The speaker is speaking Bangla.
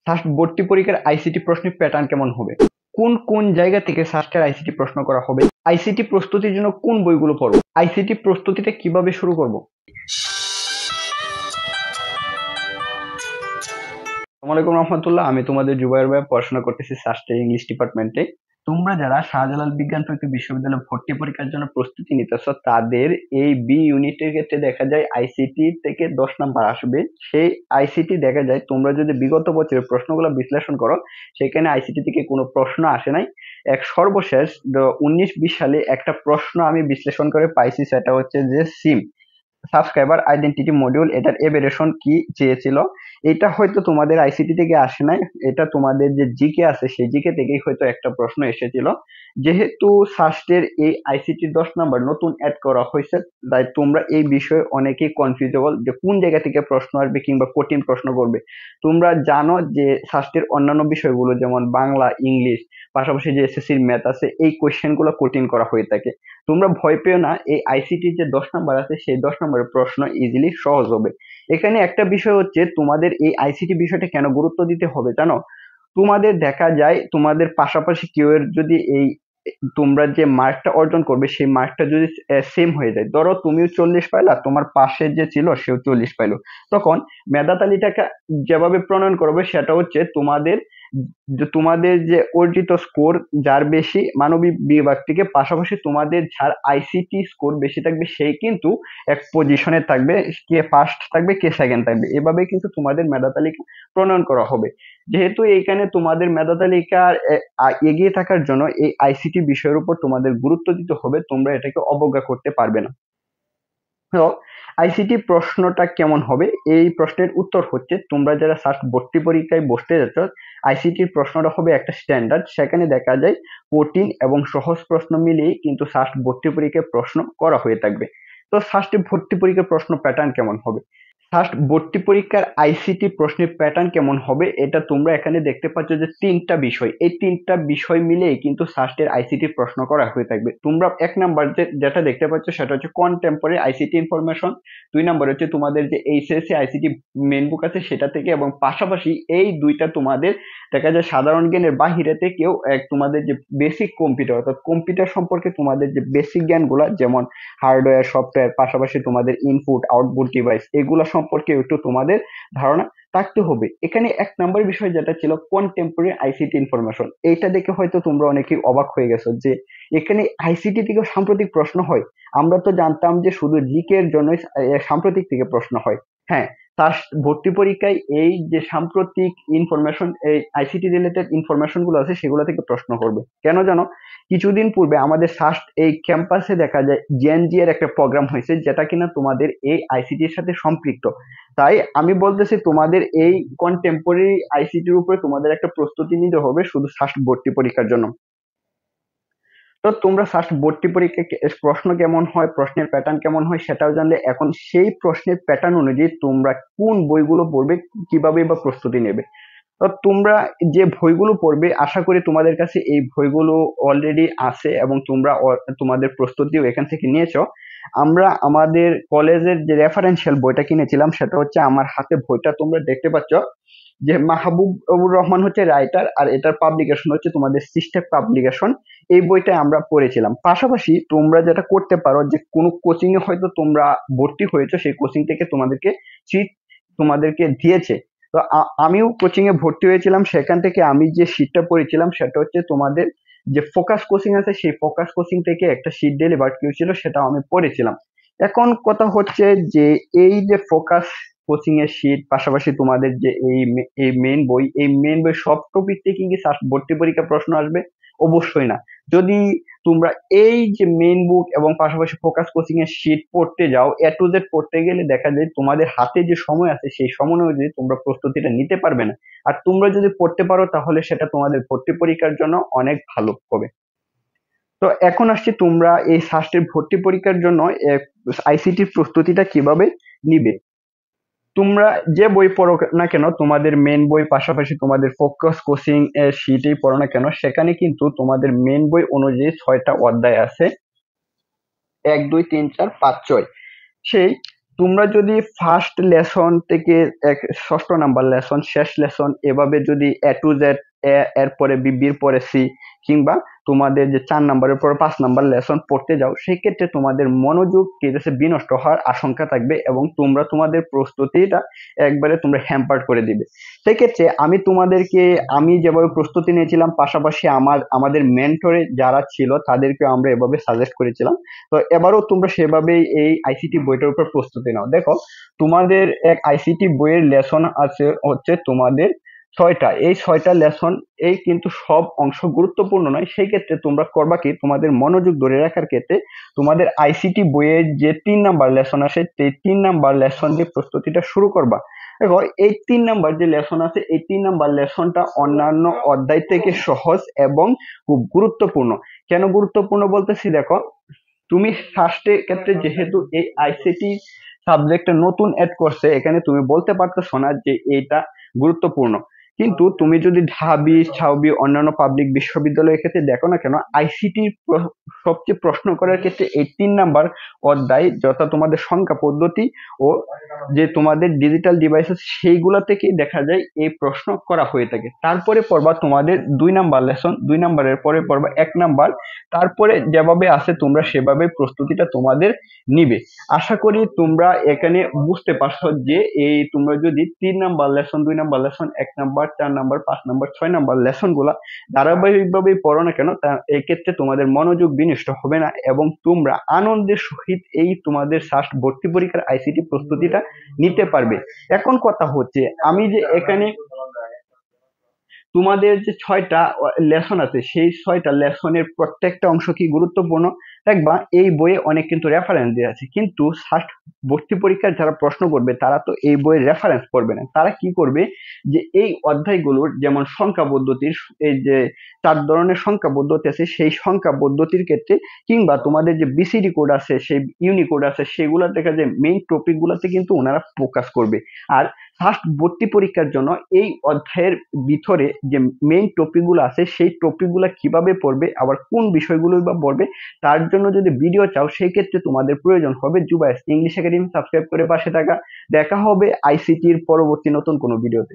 সাস্ট ভর্তি পরীক্ষার আইসিটি প্রশ্নের প্যাটার্ন কেমন হবে, কোন কোন জায়গা থেকে সাস্টের আইসিটি প্রশ্ন করা হবে, আইসিটি প্রস্তুতির জন্য কোন বইগুলো পড়বো, আইসিটি প্রস্তুতিটা কিভাবে শুরু করব। আসসালামু আলাইকুম রহমতুল্লাহ, আমি তোমাদের জুবাইর ভাই, পড়াশোনা করতেছি সাস্টের ইংলিশ ডিপার্টমেন্টে। তোমরা যারা শাহজালাল বিজ্ঞান প্রযুক্তি বিশ্ববিদ্যালয়ে ভর্তি পরীক্ষার জন্য প্রস্তুতি নিতেছ, তাদের এই বি ইউনিটের ক্ষেত্রে দেখা যায় আইসিটি থেকে 10 নাম্বার আসবে। সেই আইসিটি দেখা যায় তোমরা যদি বিগত বছরের প্রশ্নগুলো বিশ্লেষণ করো, সেখানে আইসিটি থেকে কোনো প্রশ্ন আসে নাই। এক সর্বশেষ 19-20 সালে একটা প্রশ্ন আমি বিশ্লেষণ করে পাইছি, সেটা হচ্ছে যে সিম সাবস্ক্রাইবার আইডেন্টিটি মডিউল, এটার এভেরিয়েশন কি চেয়েছিল। এটা হয়তো তোমাদের আইসিটি থেকে আসে নাই, এটা তোমাদের যে জিকে আছে সেই জিকে থেকেই হয়তো একটা প্রশ্ন এসেছিল। যেহেতু সাস্টের এই আইসিটি 10 নাম্বার নতুন অ্যাড করা হয়েছে, তাই তোমরা এই বিষয়ে অনেকেই কনফিউজেবল যে কোন জায়গা থেকে প্রশ্ন আসবে কিংবা কঠিন প্রশ্ন করবে। তোমরা জানো যে সাস্টের অন্যান্য বিষয়গুলো যেমন বাংলা, ইংলিশ, পাশাপাশি যে এসএসসির ম্যাথ আছে, এই কোয়েশ্চেন গুলো কঠিন করা হয়ে থাকে। তোমরা ভয় পেও না, এই আইসিটির যে 10 নাম্বার আছে সেই 10 নাম্বারের প্রশ্ন ইজিলি সহজ হবে। এখানে একটা বিষয় হচ্ছে, তোমাদের এই আইসিটি বিষয়টা কেন গুরুত্ব দিতে হবে জানো। তোমাদের দেখা যায় তোমাদের পাশাপাশি কেউ এর যদি এই তোমরা যে মার্কটা অর্জন করবে সেই মার্কটা যদি সেম হয়ে যায়, ধরো তুমিও 40 পাইলা, তোমার পাশে যে ছিল সেও 40 পাইলো, তখন মেধা তালিকাটা যেভাবে প্রণয়ন করবে সেটা হচ্ছে তোমাদের যে অর্জিত স্কোর যার বেশি মানবিক বিভাগ থেকে, পাশাপাশি তোমাদের যার আইসিটি স্কোর বেশি থাকবে সেই কিন্তু এক পজিশনে থাকবে, কে ফার্স্ট থাকবে কে সেকেন্ড থাকবে, এভাবে কিন্তু তোমাদের মেধা তালিকা প্রণয়ন করা হবে। যেহেতু এইখানে তোমাদের মেধা তালিকা এগিয়ে থাকার জন্য এই আইসিটি বিষয়ের উপর তোমাদের গুরুত্ব দিতে হবে, তোমরা এটাকে অবজ্ঞা করতে পারবে না। তো আইসিটি প্রশ্নটা কেমন হবে, এই প্রশ্নের উত্তর হচ্ছে, তোমরা যারা সাস্ট ভর্তি পরীক্ষায় বসতে যাচ্ছ, আইসিটির প্রশ্নটা হবে একটা স্ট্যান্ডার্ড। সেখানে দেখা যায় কঠিন এবং সহজ প্রশ্ন মিলিয়ে কিন্তু সাস্ট ভর্তি পরীক্ষায় প্রশ্ন করা হয়ে থাকবে। তো সাস্ট ভর্তি পরীক্ষার প্রশ্ন প্যাটার্ন কেমন হবে, ফার্স্ট ভর্তি পরীক্ষার আইসিটি প্রশ্নের প্যাটার্ন কেমন হবে, এটা তোমরা এখানে দেখতে পাচ্ছ যে 3টা বিষয়, এই 3টা বিষয় মিলেই কিন্তু সাস্টের আইসিটি প্রশ্ন করা হয়ে থাকবে। তোমরা 1 নাম্বার যেটা দেখতে পাচ্ছ সেটা হচ্ছে কন্টেম্পোরারি আইসিটি ইনফরমেশন, 2 নাম্বার হচ্ছে তোমাদের যে এইচএসসি আইসিটি মেন বুক আছে সেটা থেকে, এবং পাশাপাশি এই দুইটা তোমাদের দেখা যায় সাধারণ জ্ঞানের বাহিরে থেকেও তোমাদের যে বেসিক কম্পিউটার, অর্থাৎ কম্পিউটার সম্পর্কে তোমাদের যে বেসিক জ্ঞানগুলা, যেমন হার্ডওয়্যার, সফটওয়্যার, পাশাপাশি তোমাদের ইনপুট আউটপুট ডিভাইস, এগুলো সম্পর্কে একটু তোমাদের ধারণা থাকতে হবে। এখানে 1 নাম্বার বিষয় যেটা ছিল কন্টেম্পোরারি আইসিটি ইনফরমেশন, এইটা দেখে হয়তো তোমরা অনেকেই অবাক হয়ে গেছো যে এখানে আইসিটি থেকে সাম্প্রতিক প্রশ্ন হয়। আমরা তো জানতাম যে শুধু জিকে এর জন্য সাম্প্রতিক থেকে প্রশ্ন হয়। হ্যাঁ, তার ভর্তি পরীক্ষায় এই যে সাম্প্রতিক ইনফরমেশন, এই আইসিটি রিলেটেড ইনফরমেশন গুলো আছে সেগুলো থেকে প্রশ্ন করবে। কেন জানো, কিছুদিন পূর্বে আমাদের সাস্ট এই ক্যাম্পাসে দেখা যায় জেএনজি এর একটা প্রোগ্রাম হয়েছে, যেটা কিনা তোমাদের এই আইসিটির সাথে সম্পৃক্ত। তাই আমি বলতেছি তোমাদের এই কন্টেম্পোরারি আইসিটির উপরে তোমাদের একটা প্রস্তুতি নিতে হবে শুধু সাস্ট ভর্তি পরীক্ষার জন্য। তো তোমরা ফার্স্ট ভর্তি পরীক্ষায় প্রশ্ন কেমন হয়, প্রশ্নের প্যাটার্ন কেমন হয় সেটাও জানলে, এখন সেই প্রশ্নের প্যাটার্ন অনুযায়ী তোমরা কোন বইগুলো পড়বে, কিভাবে বা প্রস্তুতি নেবে। তো তোমরা যে বইগুলো পড়বে, আশা করি তোমাদের কাছে এই বইগুলো অলরেডি আছে এবং তোমরা তোমাদের প্রস্তুতিও এখান থেকে নিয়েছো। আমরা আমাদের কলেজের যে রেফারেন্সিয়াল বইটা কিনেছিলাম, সেটা হচ্ছে আমার হাতে বইটা তোমরা দেখতে পাচ্ছ, যে মাহবুবুর রহমান হচ্ছে রাইটার, আর এটার পাবলিকেশন হচ্ছে তোমাদের সিস্টেম পাবলিকেশন। এই বইটা আমরা পড়েছিলাম। পাশাপাশি তোমরা যেটা করতে পারো, যে কোনো কোচিং এ হয়তো তোমরা ভর্তি হয়েছো, সেই কোচিং থেকে তোমাদেরকে সিট তোমাদেরকে দিয়েছে। তো আমিও কোচিং এ ভর্তি হয়েছিলাম, সেখান থেকে আমি যে শীটটা পড়েছিলাম সেটা হচ্ছে তোমাদের যে ফোকাস কোচিং আছে, সেই ফোকাস কোচিং থেকে একটা শীট ডেলিভার্ড হয়েছিল, সেটাও আমি পড়েছিলাম। এখন কথা হচ্ছে যে এই যে ফোকাস কোচিং এর শীট, পাশাপাশি তোমাদের যে এই মেইন বই সব টপিক থেকে কি ভর্তি পরীক্ষা প্রশ্ন আসবে? অবশ্যই না। যদি তোমরা এই যে মেইন বুক এবং পাশাপাশি ফোকাস কোচিং এর শীট পড়তে যাও, এ টু জেড পড়তে গেলে দেখা যায় তোমাদের হাতে যে সময় আছে সেই সময় অনুযায়ী তোমরা প্রস্তুতিটা নিতে পারবে না। আর তোমরা যদি পড়তে পারো তাহলে সেটা তোমাদের ভর্তি পরীক্ষার জন্য অনেক ভালো হবে। তো এখন আসছি, তোমরা এই সাস্টের ভর্তি পরীক্ষার জন্য আইসিটির প্রস্তুতিটা কিভাবে নিবে। তোমরা যে বই পড়ো না কেন, তোমাদের মেন বই পাশাপাশি তোমাদের ফোকাস কোচিং এর শীটেই পড়ো না কেন, সেখানে কিন্তু তোমাদের মেন বই অনুযায়ী 6টা অধ্যায় আছে, 1 2 3 4 5 6। সেই তোমরা যদি ফার্স্ট লেসন থেকে ষষ্ঠ নাম্বার লেসন, শেষ লেসন, এভাবে যদি এ টু জেড, এর পরে বি, বির পরে সি, কিংবা তোমাদের যে 4 নাম্বারের পর 5 নাম্বার লেসন পড়তে যাও, সেক্ষেত্রে তোমাদের মনোযোগ কি হচ্ছে বিনষ্ট হওয়ার আশঙ্কা থাকবে এবং তোমরা তোমাদের প্রস্তুতিটা একবারে তোমরা হ্যাম্পার্ড করে দিবে। সেক্ষেত্রে আমি যেভাবে প্রস্তুতি নিয়েছিলাম, পাশাপাশি আমাদের মেন্টরে যারা ছিল তাদেরকে আমরা এভাবে সাজেস্ট করেছিলাম। তো এবারও তোমরা সেভাবেই এই আইসিটি বইটার উপর প্রস্তুতি নাও। দেখো, তোমাদের এক আইসিটি বইয়ের লেসন আছে হচ্ছে তোমাদের 6টা। এই 6টা লেসন এই কিন্তু সব অংশ গুরুত্বপূর্ণ নয়। সেই ক্ষেত্রে তোমরা করবা কি, তোমাদের মনোযোগ ধরে রাখার ক্ষেত্রে তোমাদের আইসিটি বইয়ের যে 3 নাম্বার লেসন আসে, সেই 3 নাম্বার লেসন দিয়ে প্রস্তুতিটা শুরু করবা। দেখো, এই 3 নাম্বার যে লেসন আছে, এই 3 নাম্বার লেসনটা অন্যান্য অধ্যায় থেকে সহজ এবং খুব গুরুত্বপূর্ণ। কেন গুরুত্বপূর্ণ বলতেছি, দেখো, তুমি ফার্স্টের ক্ষেত্রে যেহেতু এই আইসিটি সাবজেক্টটা নতুন অ্যাড করছে, এখানে তুমি বলতে পারতেছো না যে এটা গুরুত্বপূর্ণ। কিন্তু তুমি যদি ঢাবি, ছাউবি, অন্যান্য পাবলিক বিশ্ববিদ্যালয়ের ক্ষেত্রে দেখো না কেন, আইসিটি সবচেয়ে প্রশ্ন করার ক্ষেত্রে এই 3 নাম্বার অধ্যায়, যথা তোমাদের সংখ্যা পদ্ধতি ও যে তোমাদের ডিজিটাল ডিভাইসেস, সেইগুলা থেকেই দেখা যায় এই প্রশ্ন করা হয়ে থাকে। তারপরে পড়বা তোমাদের 2 নাম্বার লেসন, 2 নাম্বারের পরে পড়বা 1 নাম্বার। তারপরে যেভাবে আছে তোমরা সেভাবে প্রস্তুতিটা তোমাদের নিবে। আশা করি তোমরা এখানে বুঝতে পারছো যে এই তোমরা যদি 3 number lesson, 2 number lesson, 1 number, 4 number, 5 number, 6 number lesson গুলা ধারাবাহিকভাবে পড়ো না কেন, তা এক্ষেত্রে তোমাদের মনোযোগ বিনষ্ট হবে না এবং তোমরা আনন্দের সহিত এই তোমাদের ফার্স্ট ভর্তি পরীক্ষার আইসিটি প্রস্তুতিটা নিতে পারবে। এখন কথা হচ্ছে, আমি যে এখানে তোমাদের যে 6টা লেসন আছে, সেই 6টা লেসনের প্রত্যেকটা অংশ কি গুরুত্বপূর্ণ। দেখবা এই বইয়ে অনেক কিন্তু রেফারেন্স দেওয়া আছে, কিন্তু ফার্স্ট ভর্তি পরীক্ষার যারা প্রশ্ন করবে তারা তো এই বইয়ের রেফারেন্স পড়বে না। তারা কি করবে, যে এই অধ্যায়গুলোর যেমন সংখ্যা পদ্ধতির, এই যে 4 ধরনের সংখ্যা পদ্ধতি আছে, সেই সংখ্যা পদ্ধতির ক্ষেত্রে, কিংবা তোমাদের যে বিসিডি কোড আছে, সেই ইউনিকোড আছে, সেগুলা দেখা যায় মেইন টপিক গুলাতে কিন্তু ওনারা ফোকাস করবে। আর ফার্স্ট ভর্তি পরীক্ষার জন্য এই অধ্যায়ের ভিতরে যে মেইন টপিকগুলো আছে, সেই টপিকগুলো কিভাবে পড়বে, আবার কোন বিষয়গুলো বা পড়বে, তার জন্য যদি ভিডিও চাও, সেই ক্ষেত্রে তোমাদের প্রয়োজন হবে জুবাইস ইংলিশ একাডেমি। সাবস্ক্রাইব করে পাশে থাকা। দেখা হবে আইসিটির পরবর্তী নতুন কোনো ভিডিওতে।